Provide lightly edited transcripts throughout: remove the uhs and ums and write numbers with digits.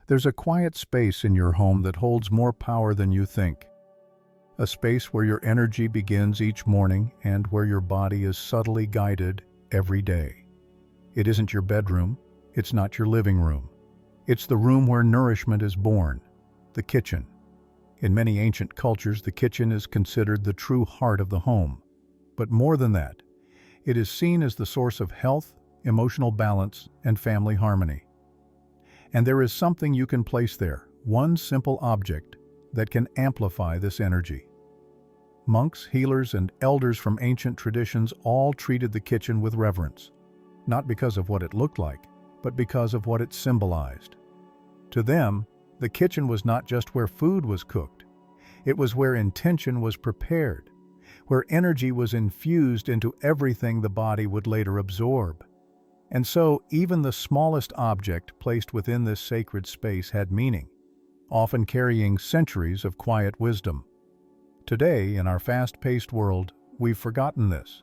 There's a quiet space in your home that holds more power than you think. A space where your energy begins each morning and where your body is subtly guided every day. It isn't your bedroom, it's not your living room. It's the room where nourishment is born, the kitchen. In many ancient cultures, the kitchen is considered the true heart of the home. But more than that, it is seen as the source of health, emotional balance, and family harmony. And there is something you can place there, one simple object that can amplify this energy. Monks, healers, and elders from ancient traditions all treated the kitchen with reverence, not because of what it looked like, but because of what it symbolized. To them, the kitchen was not just where food was cooked. It was where intention was prepared, where energy was infused into everything the body would later absorb. And so, even the smallest object placed within this sacred space had meaning, often carrying centuries of quiet wisdom. Today, in our fast-paced world, we've forgotten this.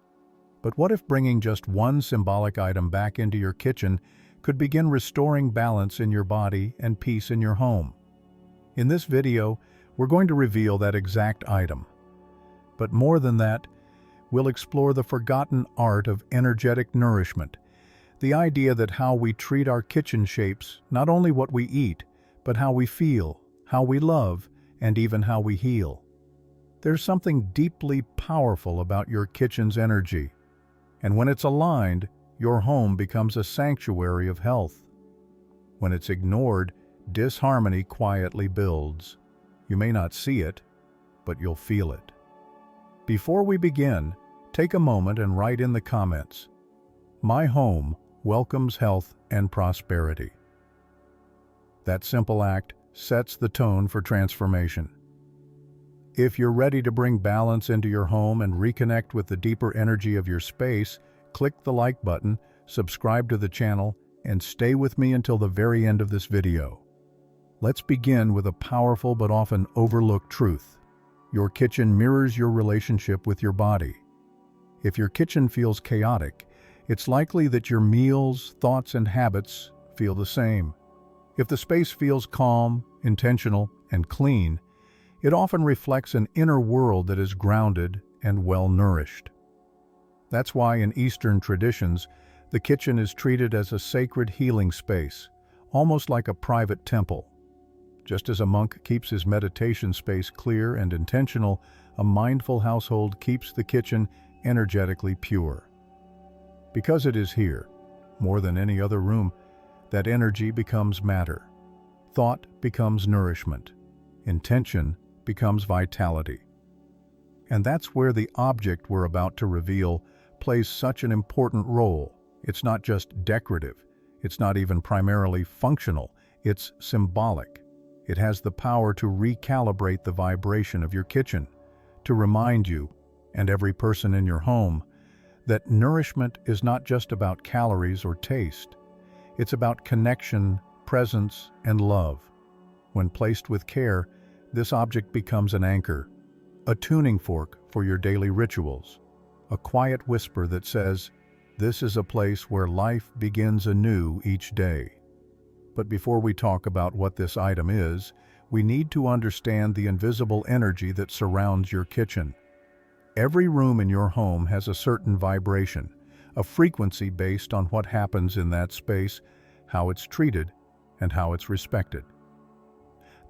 But what if bringing just one symbolic item back into your kitchen could begin restoring balance in your body and peace in your home? In this video, we're going to reveal that exact item. But more than that, we'll explore the forgotten art of energetic nourishment, the idea that how we treat our kitchen shapes not only what we eat, but how we feel, how we love, and even how we heal. There's something deeply powerful about your kitchen's energy, and when it's aligned, your home becomes a sanctuary of health. When it's ignored, disharmony quietly builds. You may not see it, but you'll feel it. Before we begin, take a moment and write in the comments, "My home welcomes health and prosperity." That simple act sets the tone for transformation. If you're ready to bring balance into your home and reconnect with the deeper energy of your space, click the like button, subscribe to the channel, and stay with me until the very end of this video. Let's begin with a powerful but often overlooked truth. Your kitchen mirrors your relationship with your body. If your kitchen feels chaotic, it's likely that your meals, thoughts, and habits feel the same. If the space feels calm, intentional, and clean, it often reflects an inner world that is grounded and well-nourished. That's why in Eastern traditions, the kitchen is treated as a sacred healing space, almost like a private temple. Just as a monk keeps his meditation space clear and intentional, a mindful household keeps the kitchen energetically pure. Because it is here, more than any other room, that energy becomes matter. Thought becomes nourishment. Intention becomes vitality. And that's where the object we're about to reveal plays such an important role. It's not just decorative. It's not even primarily functional. It's symbolic. It has the power to recalibrate the vibration of your kitchen, to remind you, and every person in your home, that nourishment is not just about calories or taste. It's about connection, presence, and love. When placed with care, this object becomes an anchor, a tuning fork for your daily rituals, a quiet whisper that says, "This is a place where life begins anew each day." But before we talk about what this item is, we need to understand the invisible energy that surrounds your kitchen. Every room in your home has a certain vibration, a frequency based on what happens in that space, how it's treated, and how it's respected.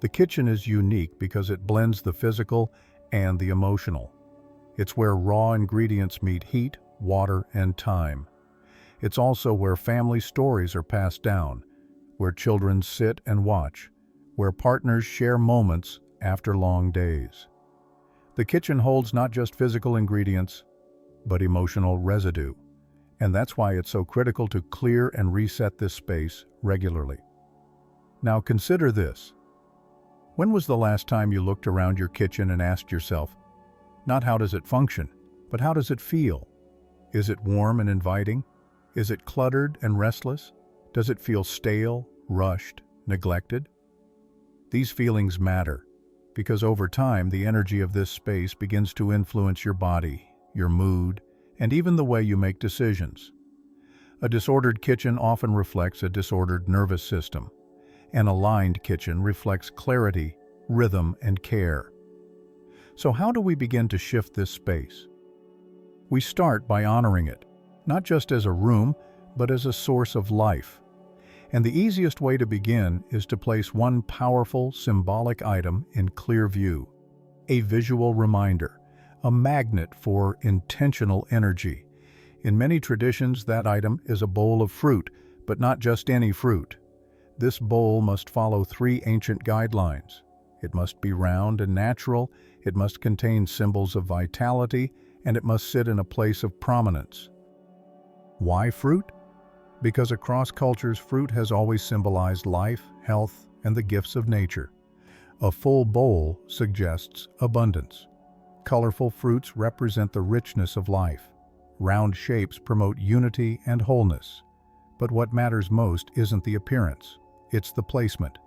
The kitchen is unique because it blends the physical and the emotional. It's where raw ingredients meet heat, water, and time. It's also where family stories are passed down, where children sit and watch, where partners share moments after long days. The kitchen holds not just physical ingredients, but emotional residue. And that's why it's so critical to clear and reset this space regularly. Now consider this. When was the last time you looked around your kitchen and asked yourself, not how does it function, but how does it feel? Is it warm and inviting? Is it cluttered and restless? Does it feel stale, rushed, neglected? These feelings matter, because over time the energy of this space begins to influence your body, your mood, and even the way you make decisions. A disordered kitchen often reflects a disordered nervous system, An aligned kitchen reflects clarity, rhythm, and care. So how do we begin to shift this space? We start by honoring it, not just as a room, but as a source of life. And the easiest way to begin is to place one powerful, symbolic item in clear view. A visual reminder, a magnet for intentional energy. In many traditions, that item is a bowl of fruit, but not just any fruit. This bowl must follow 3 ancient guidelines. It must be round and natural, it must contain symbols of vitality, and it must sit in a place of prominence. Why fruit? Because across cultures, fruit has always symbolized life, health, and the gifts of nature. A full bowl suggests abundance. Colorful fruits represent the richness of life. Round shapes promote unity and wholeness. But what matters most isn't the appearance, it's the placement.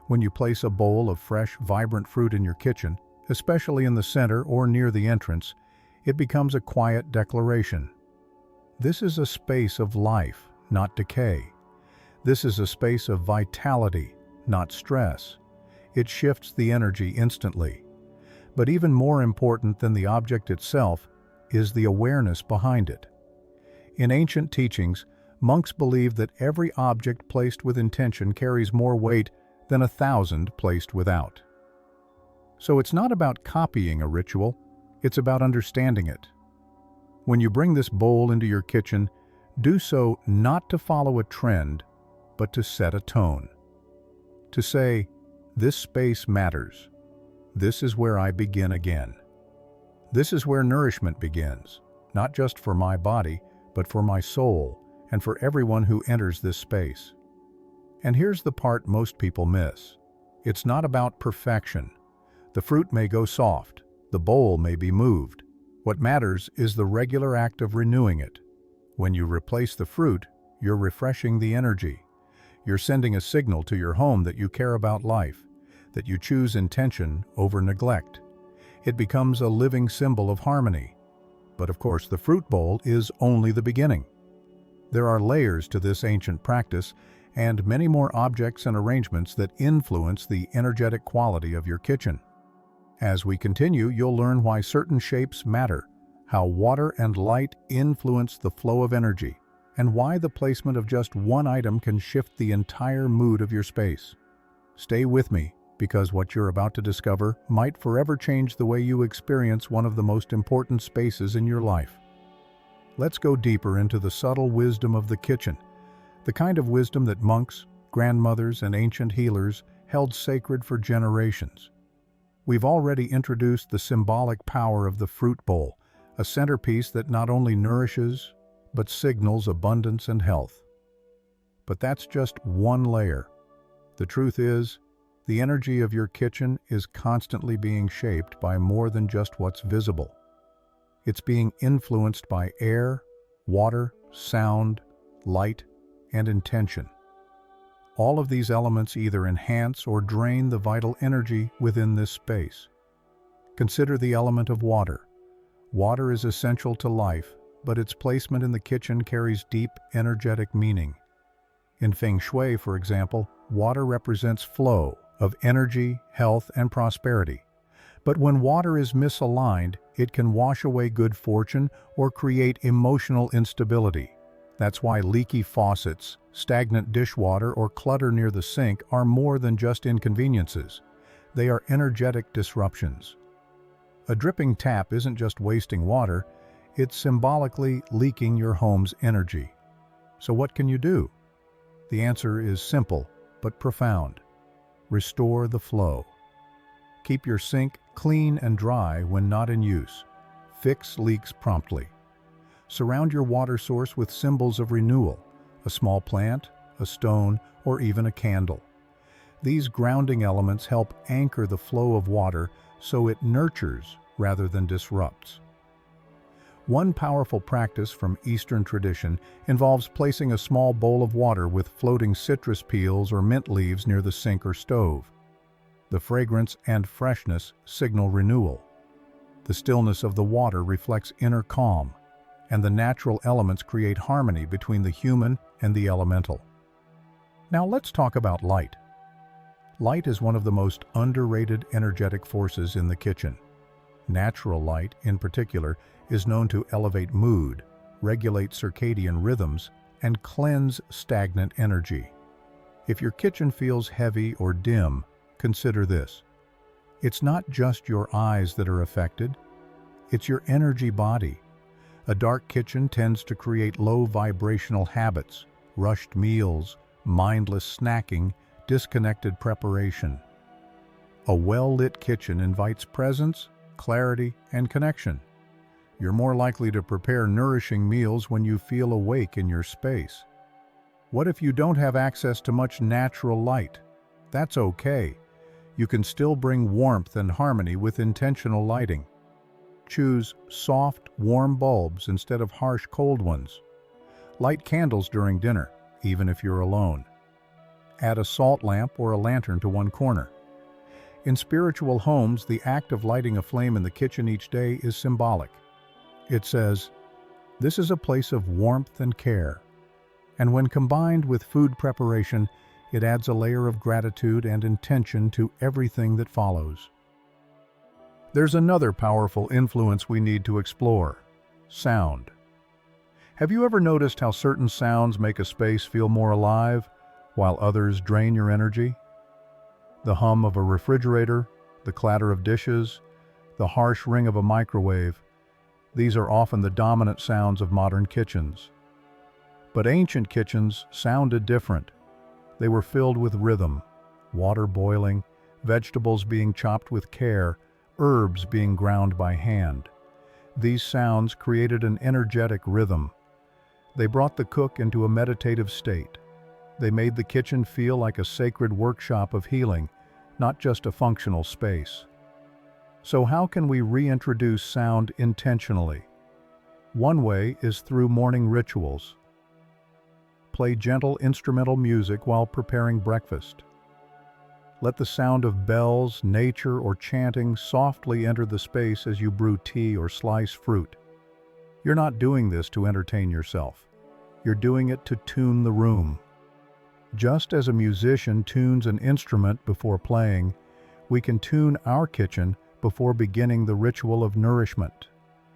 When you place a bowl of fresh, vibrant fruit in your kitchen, especially in the center or near the entrance, it becomes a quiet declaration. This is a space of life, not decay. This is a space of vitality, not stress. It shifts the energy instantly. But even more important than the object itself is the awareness behind it. In ancient teachings, monks believed that every object placed with intention carries more weight than 1,000 placed without. So it's not about copying a ritual, it's about understanding it. When you bring this bowl into your kitchen, do so not to follow a trend, but to set a tone. To say, this space matters. This is where I begin again. This is where nourishment begins, not just for my body, but for my soul and for everyone who enters this space. And here's the part most people miss. It's not about perfection. The fruit may go soft, the bowl may be moved. What matters is the regular act of renewing it. When you replace the fruit, you're refreshing the energy. You're sending a signal to your home that you care about life, that you choose intention over neglect. It becomes a living symbol of harmony. But of course, the fruit bowl is only the beginning. There are layers to this ancient practice and many more objects and arrangements that influence the energetic quality of your kitchen. As we continue, you'll learn why certain shapes matter, how water and light influence the flow of energy, and why the placement of just one item can shift the entire mood of your space. Stay with me, because what you're about to discover might forever change the way you experience one of the most important spaces in your life. Let's go deeper into the subtle wisdom of the kitchen, the kind of wisdom that monks, grandmothers, and ancient healers held sacred for generations. We've already introduced the symbolic power of the fruit bowl, a centerpiece that not only nourishes, but signals abundance and health. But that's just one layer. The truth is, the energy of your kitchen is constantly being shaped by more than just what's visible. It's being influenced by air, water, sound, light, and intention. All of these elements either enhance or drain the vital energy within this space. Consider the element of water. Water is essential to life, but its placement in the kitchen carries deep, energetic meaning. In Feng Shui, for example, water represents flow of energy, health, and prosperity. But when water is misaligned, it can wash away good fortune or create emotional instability. That's why leaky faucets, stagnant dishwater, or clutter near the sink are more than just inconveniences. They are energetic disruptions. A dripping tap isn't just wasting water, it's symbolically leaking your home's energy. So what can you do? The answer is simple but profound. Restore the flow. Keep your sink clean and dry when not in use. Fix leaks promptly. Surround your water source with symbols of renewal, a small plant, a stone, or even a candle. These grounding elements help anchor the flow of water so it nurtures rather than disrupts. One powerful practice from Eastern tradition involves placing a small bowl of water with floating citrus peels or mint leaves near the sink or stove. The fragrance and freshness signal renewal. The stillness of the water reflects inner calm, and the natural elements create harmony between the human and the elemental. Now let's talk about light. Light is one of the most underrated energetic forces in the kitchen. Natural light, in particular, is known to elevate mood, regulate circadian rhythms, and cleanse stagnant energy. If your kitchen feels heavy or dim, consider this. It's not just your eyes that are affected, it's your energy body. A dark kitchen tends to create low vibrational habits, rushed meals, mindless snacking, disconnected preparation. A well-lit kitchen invites presence, clarity, and connection. You're more likely to prepare nourishing meals when you feel awake in your space. What if you don't have access to much natural light? That's okay. You can still bring warmth and harmony with intentional lighting. Choose soft, warm bulbs instead of harsh, cold ones. Light candles during dinner, even if you're alone. Add a salt lamp or a lantern to one corner. In spiritual homes, the act of lighting a flame in the kitchen each day is symbolic. It says, "This is a place of warmth and care." And when combined with food preparation, it adds a layer of gratitude and intention to everything that follows. There's another powerful influence we need to explore: sound. Have you ever noticed how certain sounds make a space feel more alive, while others drain your energy? The hum of a refrigerator, the clatter of dishes, the harsh ring of a microwave, these are often the dominant sounds of modern kitchens. But ancient kitchens sounded different. They were filled with rhythm, water boiling, vegetables being chopped with care, herbs being ground by hand. These sounds created an energetic rhythm. They brought the cook into a meditative state. They made the kitchen feel like a sacred workshop of healing, not just a functional space. So how can we reintroduce sound intentionally? One way is through morning rituals. Play gentle instrumental music while preparing breakfast. Let the sound of bells, nature, or chanting softly enter the space as you brew tea or slice fruit. You're not doing this to entertain yourself. You're doing it to tune the room. Just as a musician tunes an instrument before playing, we can tune our kitchen before beginning the ritual of nourishment.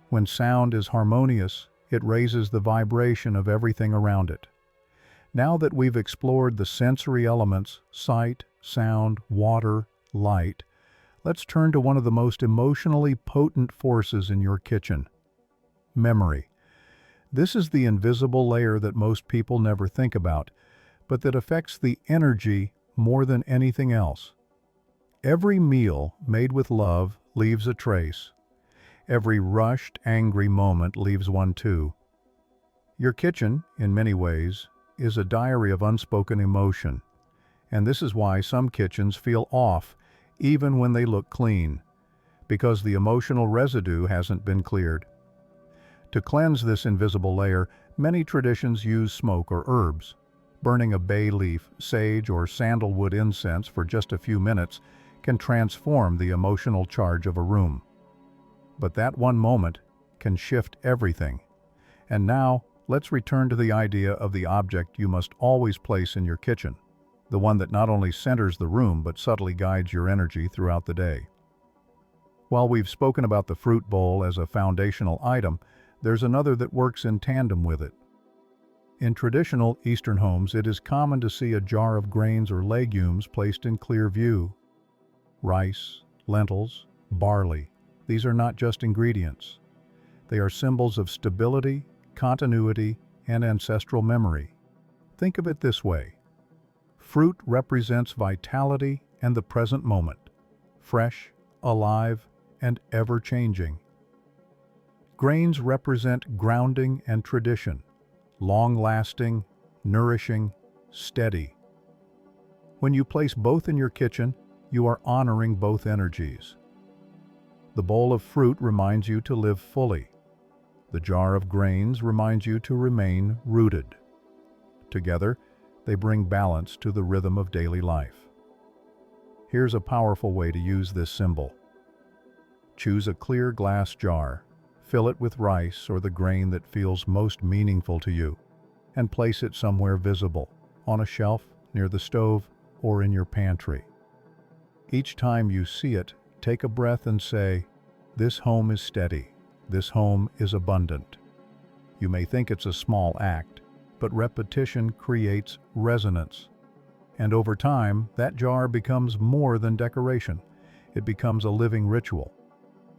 When sound is harmonious, it raises the vibration of everything around it. Now that we've explored the sensory elements, sight, sound, water, light, let's turn to one of the most emotionally potent forces in your kitchen: memory. This is the invisible layer that most people never think about, but that affects the energy more than anything else. Every meal made with love leaves a trace. Every rushed, angry moment leaves one too. Your kitchen, in many ways, is a diary of unspoken emotion, and this is why some kitchens feel off, even when they look clean, because the emotional residue hasn't been cleared. To cleanse this invisible layer, many traditions use smoke or herbs. Burning a bay leaf, sage, or sandalwood incense for just a few minutes can transform the emotional charge of a room. But that one moment can shift everything. And now, let's return to the idea of the object you must always place in your kitchen, the one that not only centers the room but subtly guides your energy throughout the day. While we've spoken about the fruit bowl as a foundational item, there's another that works in tandem with it. In traditional Eastern homes, it is common to see a jar of grains or legumes placed in clear view. Rice, lentils, barley, these are not just ingredients. They are symbols of stability, continuity, and ancestral memory. Think of it this way. Fruit represents vitality and the present moment, fresh, alive, and ever-changing. Grains represent grounding and tradition, long-lasting, nourishing, steady. When you place both in your kitchen, you are honoring both energies. The bowl of fruit reminds you to live fully. The jar of grains reminds you to remain rooted. Together, they bring balance to the rhythm of daily life. Here's a powerful way to use this symbol. Choose a clear glass jar. Fill it with rice or the grain that feels most meaningful to you, and place it somewhere visible, on a shelf, near the stove, or in your pantry. Each time you see it, take a breath and say, "This home is steady. This home is abundant." You may think it's a small act, but repetition creates resonance. And over time, that jar becomes more than decoration. It becomes a living ritual.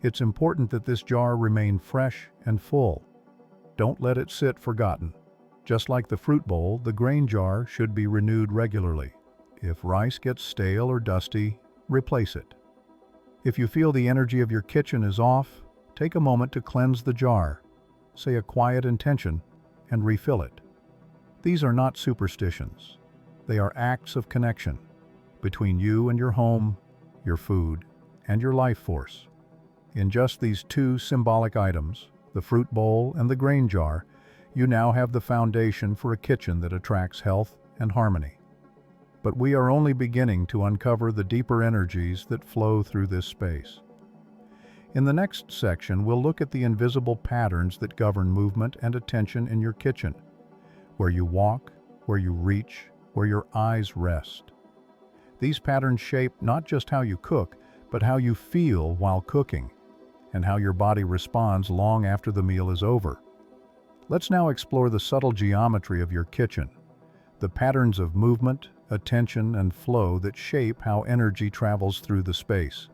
It's important that this jar remain fresh and full. Don't let it sit forgotten. Just like the fruit bowl, the grain jar should be renewed regularly. If rice gets stale or dusty, replace it. If you feel the energy of your kitchen is off, take a moment to cleanse the jar. Say a quiet intention and refill it. These are not superstitions. They are acts of connection between you and your home, your food, and your life force. In just these two symbolic items, the fruit bowl and the grain jar, you now have the foundation for a kitchen that attracts health and harmony. But we are only beginning to uncover the deeper energies that flow through this space. In the next section, we'll look at the invisible patterns that govern movement and attention in your kitchen, where you walk, where you reach, where your eyes rest. These patterns shape not just how you cook, but how you feel while cooking, and how your body responds long after the meal is over. Let's now explore the subtle geometry of your kitchen, the patterns of movement, attention, and flow that shape how energy travels through the space.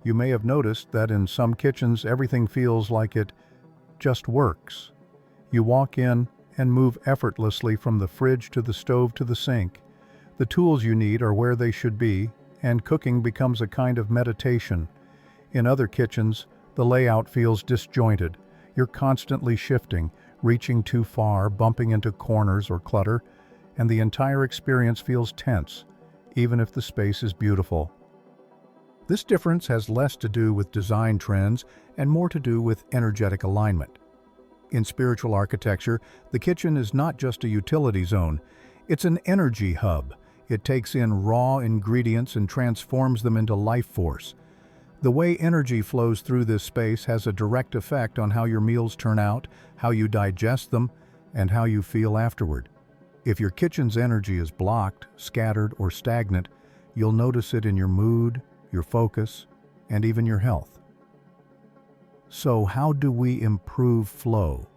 You may have noticed that in some kitchens everything feels like it just works. You walk in and move effortlessly from the fridge to the stove to the sink. The tools you need are where they should be, and cooking becomes a kind of meditation. In other kitchens, the layout feels disjointed. You're constantly shifting, reaching too far, bumping into corners or clutter, and the entire experience feels tense, even if the space is beautiful. This difference has less to do with design trends and more to do with energetic alignment. In spiritual architecture, the kitchen is not just a utility zone, it's an energy hub. It takes in raw ingredients and transforms them into life force. The way energy flows through this space has a direct effect on how your meals turn out, how you digest them, and how you feel afterward. If your kitchen's energy is blocked, scattered, or stagnant, you'll notice it in your mood, your focus, and even your health. So how do we improve flow?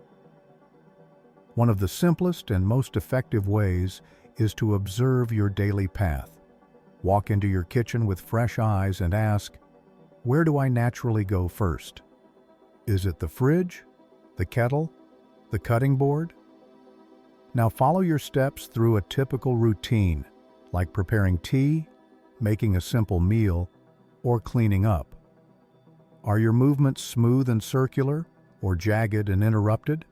One of the simplest and most effective ways is to observe your daily path. Walk into your kitchen with fresh eyes and ask, where do I naturally go first? Is it the fridge, the kettle, the cutting board? Now follow your steps through a typical routine, like preparing tea, making a simple meal, or cleaning up. Are your movements smooth and circular, or jagged and interrupted?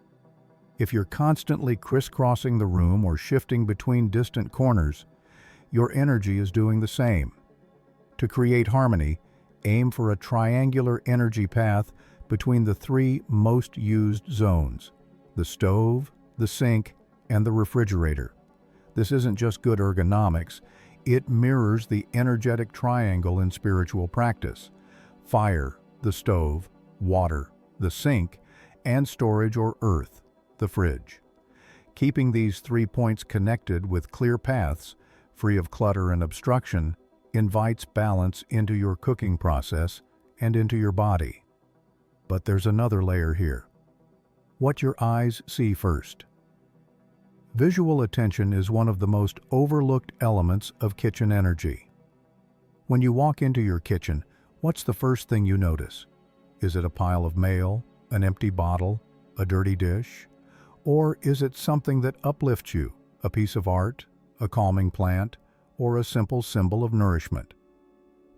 If you're constantly crisscrossing the room or shifting between distant corners, your energy is doing the same. To create harmony, aim for a triangular energy path between the three most used zones: the stove, the sink, and the refrigerator. This isn't just good ergonomics, it mirrors the energetic triangle in spiritual practice: fire, the stove; water, the sink; and storage or earth, the fridge. Keeping these 3 points connected with clear paths, free of clutter and obstruction, invites balance into your cooking process and into your body. But there's another layer here: what your eyes see first. Visual attention is one of the most overlooked elements of kitchen energy. When you walk into your kitchen, what's the first thing you notice? Is it a pile of mail, an empty bottle, a dirty dish? Or is it something that uplifts you, a piece of art, a calming plant, or a simple symbol of nourishment?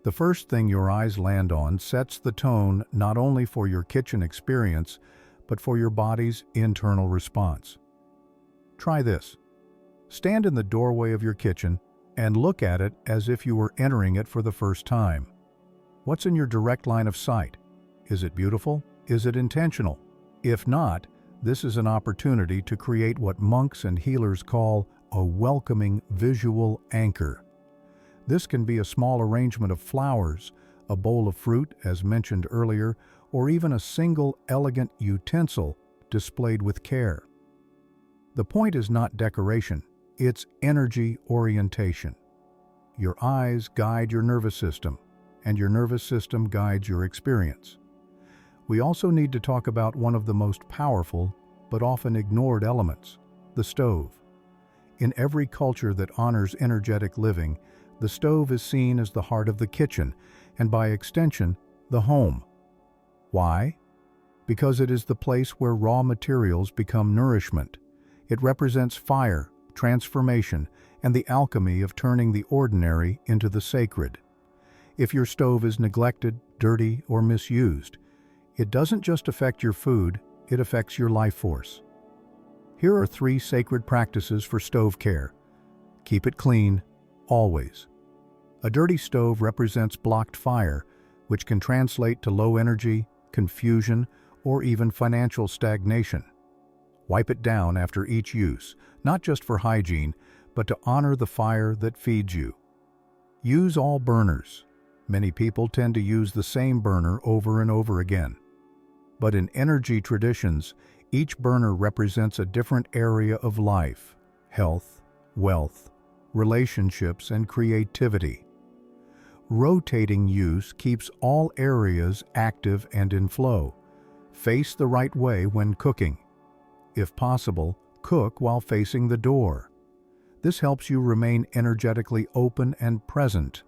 The first thing your eyes land on sets the tone not only for your kitchen experience, but for your body's internal response. Try this. Stand in the doorway of your kitchen and look at it as if you were entering it for the first time. What's in your direct line of sight? Is it beautiful? Is it intentional? If not, this is an opportunity to create what monks and healers call a welcoming visual anchor. This can be a small arrangement of flowers, a bowl of fruit, as mentioned earlier, or even a single elegant utensil displayed with care. The point is not decoration, it's energy orientation. Your eyes guide your nervous system, and your nervous system guides your experience. We also need to talk about one of the most powerful, but often ignored elements, the stove. In every culture that honors energetic living, the stove is seen as the heart of the kitchen, and by extension, the home. Why? Because it is the place where raw materials become nourishment. It represents fire, transformation, and the alchemy of turning the ordinary into the sacred. If your stove is neglected, dirty, or misused, it doesn't just affect your food, it affects your life force. Here are 3 sacred practices for stove care. Keep it clean, always. A dirty stove represents blocked fire, which can translate to low energy, confusion, or even financial stagnation. Wipe it down after each use, not just for hygiene, but to honor the fire that feeds you. Use all burners. Many people tend to use the same burner over and over again. But in energy traditions, each burner represents a different area of life: health, wealth, relationships, and creativity. Rotating use keeps all areas active and in flow. Face the right way when cooking. If possible, cook while facing the door. This helps you remain energetically open and present,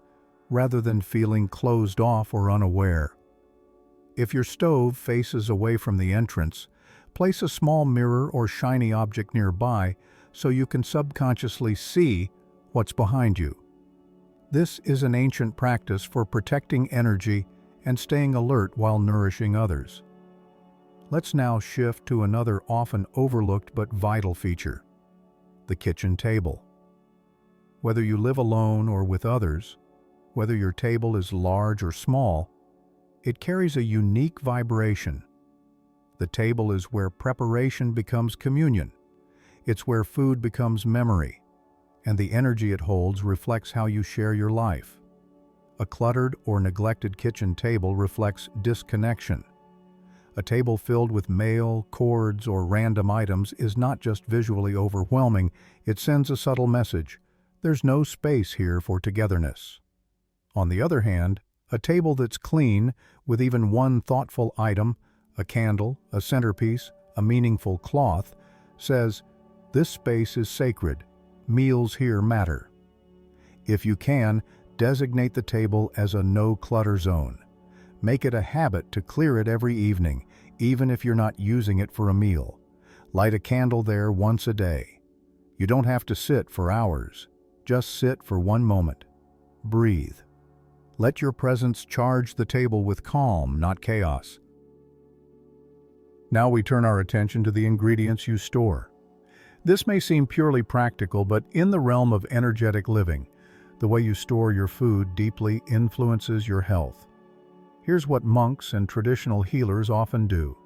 rather than feeling closed off or unaware. If your stove faces away from the entrance, place a small mirror or shiny object nearby so you can subconsciously see what's behind you. This is an ancient practice for protecting energy and staying alert while nourishing others. Let's now shift to another often overlooked but vital feature: the kitchen table. Whether you live alone or with others, whether your table is large or small, it carries a unique vibration. The table is where preparation becomes communion. It's where food becomes memory, and the energy it holds reflects how you share your life. A cluttered or neglected kitchen table reflects disconnection. A table filled with mail, cords, or random items is not just visually overwhelming, it sends a subtle message: there's no space here for togetherness. On the other hand, a table that's clean, with even one thoughtful item, a candle, a centerpiece, a meaningful cloth, says, this space is sacred, meals here matter. If you can, designate the table as a no-clutter zone. Make it a habit to clear it every evening, even if you're not using it for a meal. Light a candle there once a day. You don't have to sit for hours. Just sit for one moment. Breathe. Let your presence charge the table with calm, not chaos. Now we turn our attention to the ingredients you store. This may seem purely practical, but in the realm of energetic living, the way you store your food deeply influences your health. Here's what monks and traditional healers often do.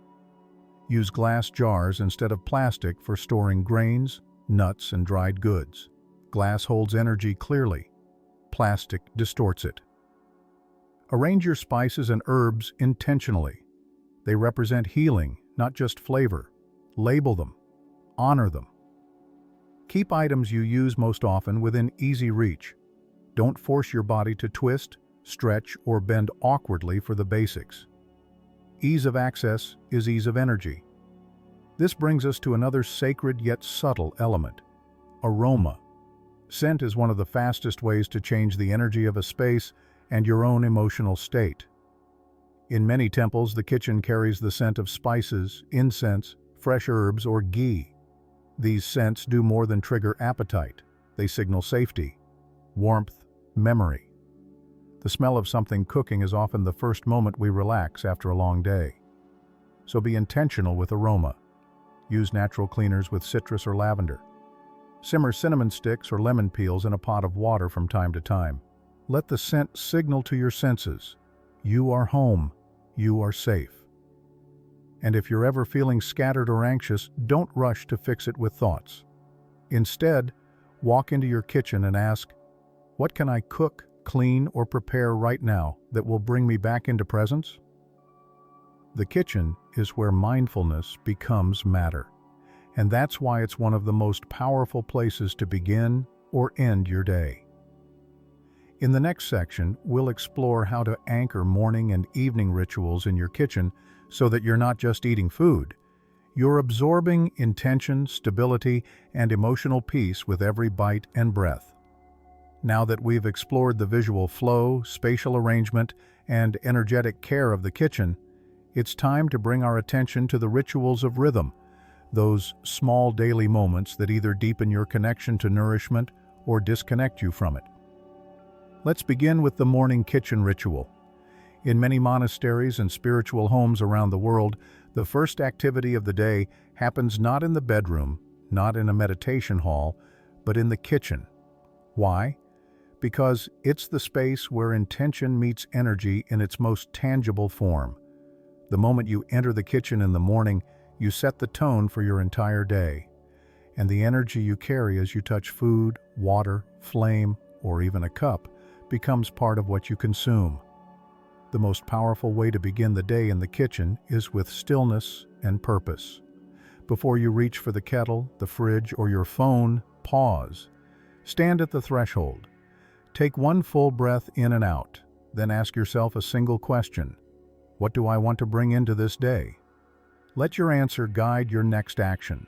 Use glass jars instead of plastic for storing grains, nuts, and dried goods. Glass holds energy clearly. Plastic distorts it. Arrange your spices and herbs intentionally. They represent healing, not just flavor. Label them. Honor them. Keep items you use most often within easy reach. Don't force your body to twist, stretch, or bend awkwardly for the basics. Ease of access is ease of energy. This brings us to another sacred yet subtle element: aroma. Scent is one of the fastest ways to change the energy of a space and your own emotional state. In many temples, the kitchen carries the scent of spices, incense, fresh herbs, or ghee. These scents do more than trigger appetite. They signal safety, warmth, memory. The smell of something cooking is often the first moment we relax after a long day. So be intentional with aroma. Use natural cleaners with citrus or lavender. Simmer cinnamon sticks or lemon peels in a pot of water from time to time. Let the scent signal to your senses: you are home, you are safe. And if you're ever feeling scattered or anxious, don't rush to fix it with thoughts. Instead, walk into your kitchen and ask, what can I cook, clean, or prepare right now that will bring me back into presence? The kitchen is where mindfulness becomes matter, and that's why it's one of the most powerful places to begin or end your day. In the next section, we'll explore how to anchor morning and evening rituals in your kitchen so that you're not just eating food. You're absorbing intention, stability, and emotional peace with every bite and breath. Now that we've explored the visual flow, spatial arrangement, and energetic care of the kitchen, it's time to bring our attention to the rituals of rhythm, those small daily moments that either deepen your connection to nourishment or disconnect you from it. Let's begin with the morning kitchen ritual. In many monasteries and spiritual homes around the world, the first activity of the day happens not in the bedroom, not in a meditation hall, but in the kitchen. Why? Because it's the space where intention meets energy in its most tangible form. The moment you enter the kitchen in the morning, you set the tone for your entire day. And the energy you carry as you touch food, water, flame, or even a cup becomes part of what you consume. The most powerful way to begin the day in the kitchen is with stillness and purpose. Before you reach for the kettle, the fridge, or your phone, pause. Stand at the threshold. Take one full breath in and out, then ask yourself a single question. What do I want to bring into this day? Let your answer guide your next action.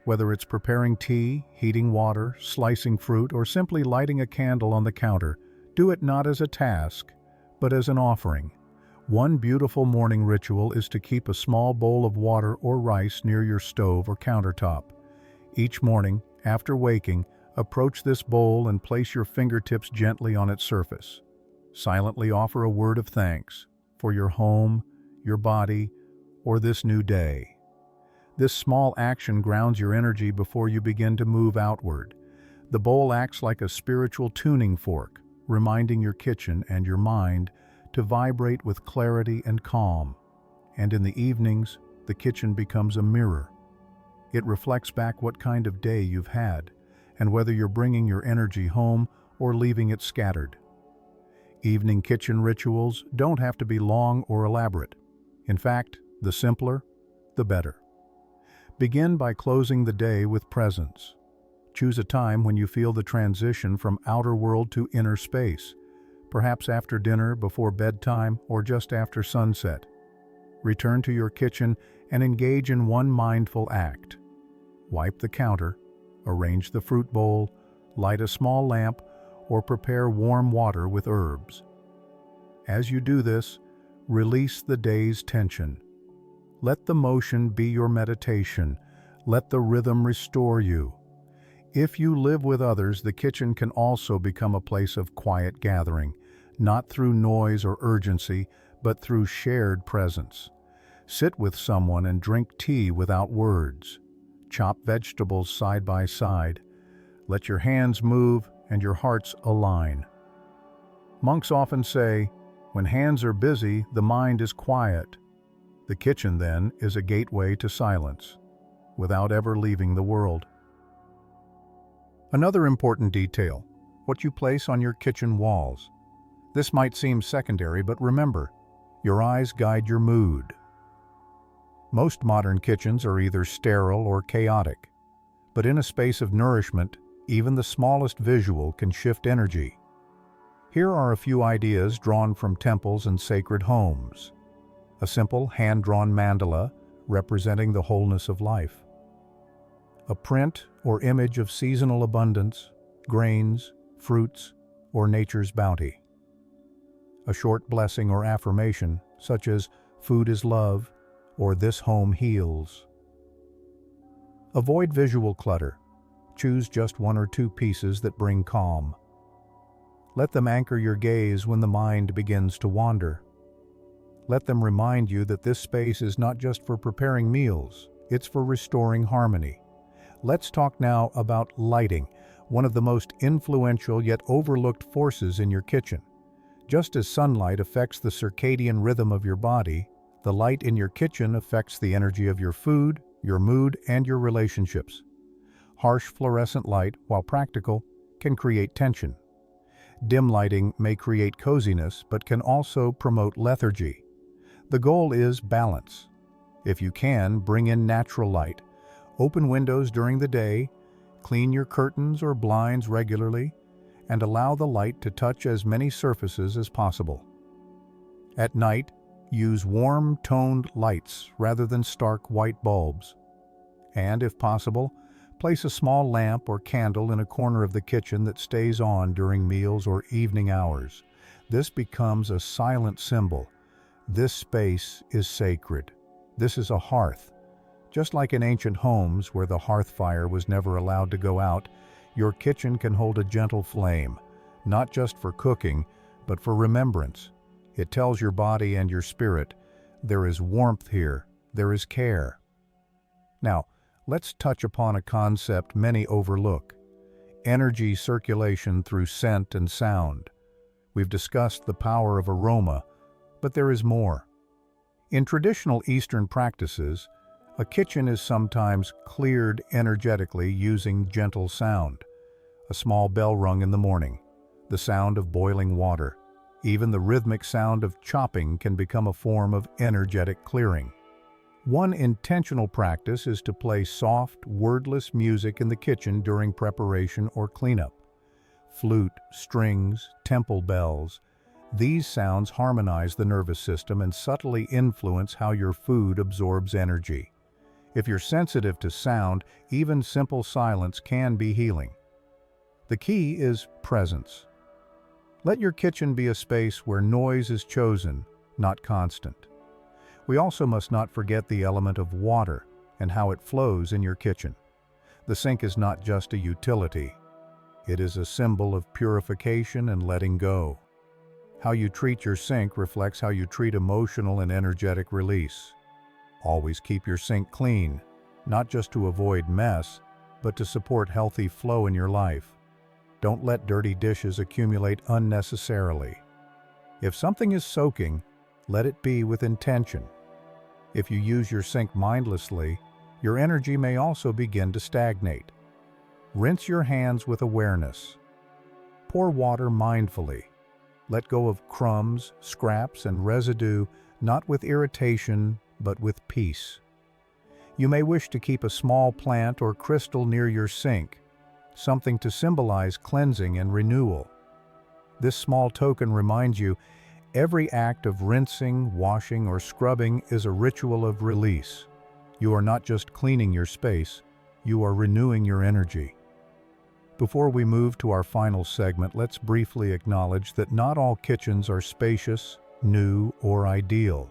Whether it's preparing tea, heating water, slicing fruit, or simply lighting a candle on the counter, do it not as a task, but as an offering. One beautiful morning ritual is to keep a small bowl of water or rice near your stove or countertop. Each morning, after waking, approach this bowl and place your fingertips gently on its surface. Silently offer a word of thanks for your home, your body, or this new day. This small action grounds your energy before you begin to move outward. The bowl acts like a spiritual tuning fork, reminding your kitchen and your mind to vibrate with clarity and calm. And in the evenings, the kitchen becomes a mirror. It reflects back what kind of day you've had, and whether you're bringing your energy home or leaving it scattered. Evening kitchen rituals don't have to be long or elaborate. In fact, the simpler, the better. Begin by closing the day with presence. Choose a time when you feel the transition from outer world to inner space, perhaps after dinner, before bedtime, or just after sunset. Return to your kitchen and engage in one mindful act. Wipe the counter, arrange the fruit bowl, light a small lamp, or prepare warm water with herbs. As you do this, release the day's tension. Let the motion be your meditation. Let the rhythm restore you. If you live with others, the kitchen can also become a place of quiet gathering, not through noise or urgency, but through shared presence. Sit with someone and drink tea without words. Chop vegetables side by side. Let your hands move and your hearts align. Monks often say, when hands are busy, the mind is quiet. The kitchen, then, is a gateway to silence, without ever leaving the world. Another important detail, what you place on your kitchen walls. This might seem secondary, but remember, your eyes guide your mood. Most modern kitchens are either sterile or chaotic, but in a space of nourishment, even the smallest visual can shift energy. Here are a few ideas drawn from temples and sacred homes. A simple hand-drawn mandala representing the wholeness of life. A print or image of seasonal abundance, grains, fruits, or nature's bounty. A short blessing or affirmation, such as "food is love" or "this home heals." Avoid visual clutter. Choose just one or two pieces that bring calm. Let them anchor your gaze when the mind begins to wander. Let them remind you that this space is not just for preparing meals, it's for restoring harmony. Let's talk now about lighting, one of the most influential yet overlooked forces in your kitchen. Just as sunlight affects the circadian rhythm of your body, the light in your kitchen affects the energy of your food, your mood, and your relationships. Harsh fluorescent light, while practical, can create tension. Dim lighting may create coziness, but can also promote lethargy. The goal is balance. If you can, bring in natural light. Open windows during the day, clean your curtains or blinds regularly, and allow the light to touch as many surfaces as possible. At night, use warm, toned lights rather than stark white bulbs. And, if possible, place a small lamp or candle in a corner of the kitchen that stays on during meals or evening hours. This becomes a silent symbol. This space is sacred. This is a hearth. Just like in ancient homes where the hearth fire was never allowed to go out, your kitchen can hold a gentle flame, not just for cooking, but for remembrance. It tells your body and your spirit, there is warmth here, there is care. Now, let's touch upon a concept many overlook: energy circulation through scent and sound. We've discussed the power of aroma, but there is more. In traditional Eastern practices, a kitchen is sometimes cleared energetically using gentle sound. A small bell rung in the morning, the sound of boiling water, even the rhythmic sound of chopping can become a form of energetic clearing. One intentional practice is to play soft, wordless music in the kitchen during preparation or cleanup. Flute, strings, temple bells. These sounds harmonize the nervous system and subtly influence how your food absorbs energy. If you're sensitive to sound, even simple silence can be healing. The key is presence. Let your kitchen be a space where noise is chosen, not constant. We also must not forget the element of water and how it flows in your kitchen. The sink is not just a utility. It is a symbol of purification and letting go. How you treat your sink reflects how you treat emotional and energetic release. Always keep your sink clean, not just to avoid mess, but to support healthy flow in your life. Don't let dirty dishes accumulate unnecessarily. If something is soaking, let it be with intention. If you use your sink mindlessly, your energy may also begin to stagnate. Rinse your hands with awareness. Pour water mindfully. Let go of crumbs, scraps, and residue, not with irritation, but with peace. You may wish to keep a small plant or crystal near your sink, something to symbolize cleansing and renewal. This small token reminds you, every act of rinsing, washing, or scrubbing is a ritual of release. You are not just cleaning your space, you are renewing your energy. Before we move to our final segment, let's briefly acknowledge that not all kitchens are spacious, new, or ideal.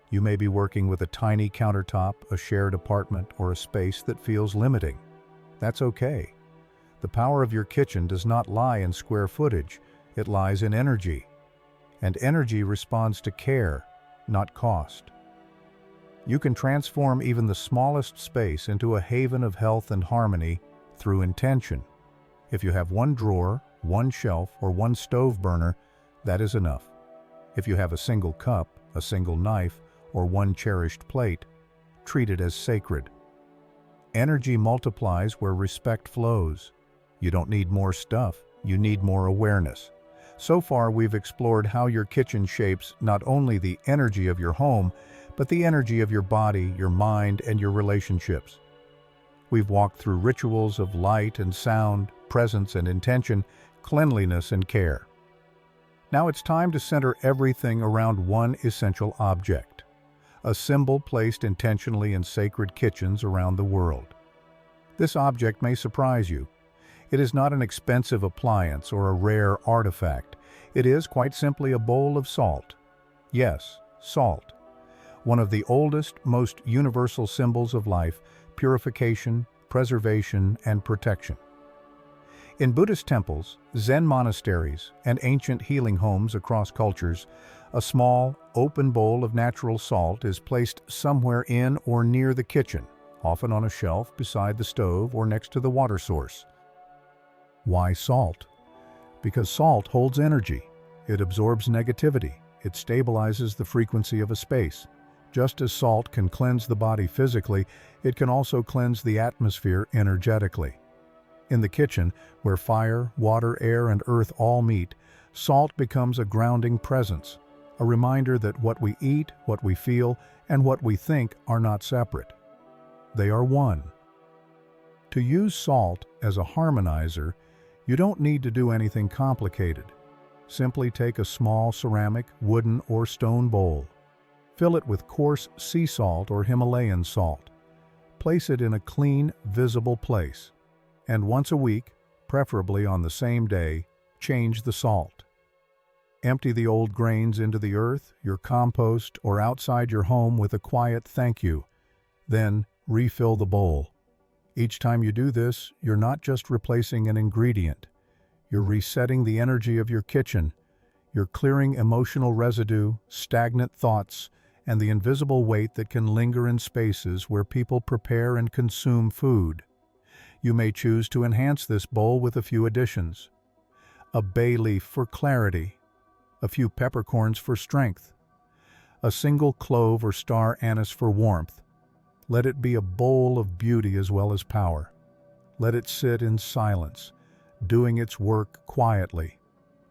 You may be working with a tiny countertop, a shared apartment, or a space that feels limiting. That's okay. The power of your kitchen does not lie in square footage, it lies in energy. And energy responds to care, not cost. You can transform even the smallest space into a haven of health and harmony through intention. If you have one drawer, one shelf, or one stove burner, that is enough. If you have a single cup, a single knife, or one cherished plate, treat it as sacred. Energy multiplies where respect flows. You don't need more stuff, you need more awareness. So far, we've explored how your kitchen shapes not only the energy of your home, but the energy of your body, your mind, and your relationships. We've walked through rituals of light and sound, presence and intention, cleanliness and care. Now it's time to center everything around one essential object, a symbol placed intentionally in sacred kitchens around the world. This object may surprise you. It is not an expensive appliance or a rare artifact. It is quite simply a bowl of salt. Yes, salt. One of the oldest, most universal symbols of life, purification, preservation, and protection. In Buddhist temples, Zen monasteries, and ancient healing homes across cultures, a small, open bowl of natural salt is placed somewhere in or near the kitchen, often on a shelf beside the stove or next to the water source. Why salt? Because salt holds energy. It absorbs negativity. It stabilizes the frequency of a space. Just as salt can cleanse the body physically, it can also cleanse the atmosphere energetically. In the kitchen, where fire, water, air, and earth all meet, salt becomes a grounding presence, a reminder that what we eat, what we feel, and what we think are not separate. They are one. To use salt as a harmonizer, You don't need to do anything complicated. Simply take a small ceramic, wooden, or stone bowl. Fill it with coarse sea salt or Himalayan salt. Place it in a clean, visible place. And once a week, preferably on the same day, change the salt. Empty the old grains into the earth, your compost, or outside your home with a quiet thank you. Then, refill the bowl. Each time you do this, you're not just replacing an ingredient. You're resetting the energy of your kitchen. You're clearing emotional residue, stagnant thoughts, and the invisible weight that can linger in spaces where people prepare and consume food. You may choose to enhance this bowl with a few additions. A bay leaf for clarity, a few peppercorns for strength, a single clove or star anise for warmth. Let it be a bowl of beauty as well as power. Let it sit in silence, doing its work quietly,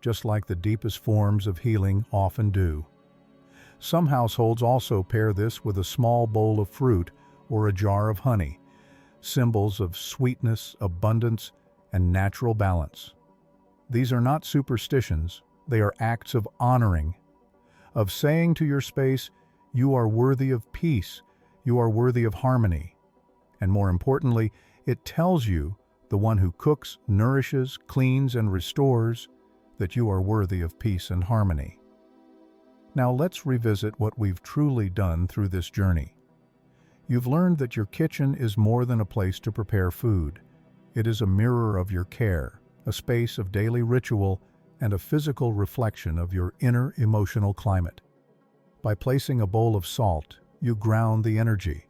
just like the deepest forms of healing often do. Some households also pair this with a small bowl of fruit or a jar of honey, symbols of sweetness, abundance, and natural balance. These are not superstitions, they are acts of honoring, of saying to your space, you are worthy of peace, you are worthy of harmony. And more importantly, it tells you, the one who cooks, nourishes, cleans, and restores, that you are worthy of peace and harmony. Now let's revisit what we've truly done through this journey. You've learned that your kitchen is more than a place to prepare food. It is a mirror of your care, a space of daily ritual, and a physical reflection of your inner emotional climate. By placing a bowl of salt, you ground the energy.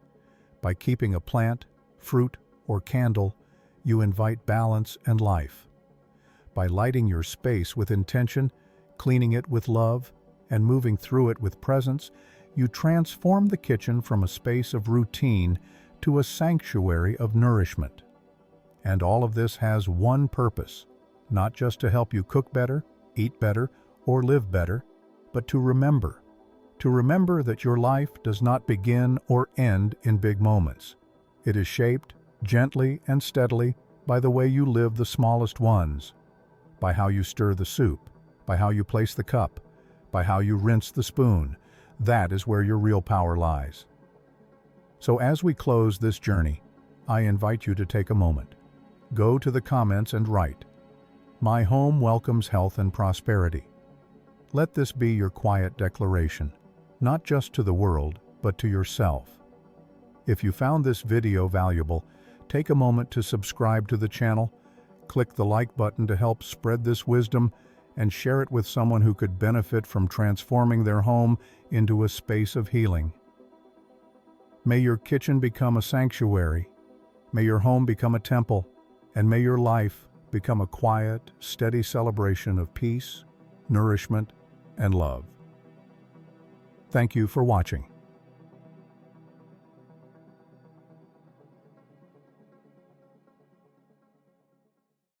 By keeping a plant, fruit, or candle, you invite balance and life. By lighting your space with intention, cleaning it with love, and moving through it with presence, you transform the kitchen from a space of routine to a sanctuary of nourishment. And all of this has one purpose, not just to help you cook better, eat better, or live better, but to remember that your life does not begin or end in big moments. It is shaped, gently and steadily, by the way you live the smallest ones, by how you stir the soup, by how you place the cup, by how you rinse the spoon. That is where your real power lies. So as we close this journey, I invite you to take a moment. Go to the comments and write, "My home welcomes health and prosperity." Let this be your quiet declaration, not just to the world, but to yourself. If you found this video valuable, take a moment to subscribe to the channel, click the like button to help spread this wisdom, and share it with someone who could benefit from transforming their home into a space of healing. May your kitchen become a sanctuary, may your home become a temple, and may your life become a quiet, steady celebration of peace, nourishment, and love. Thank you for watching.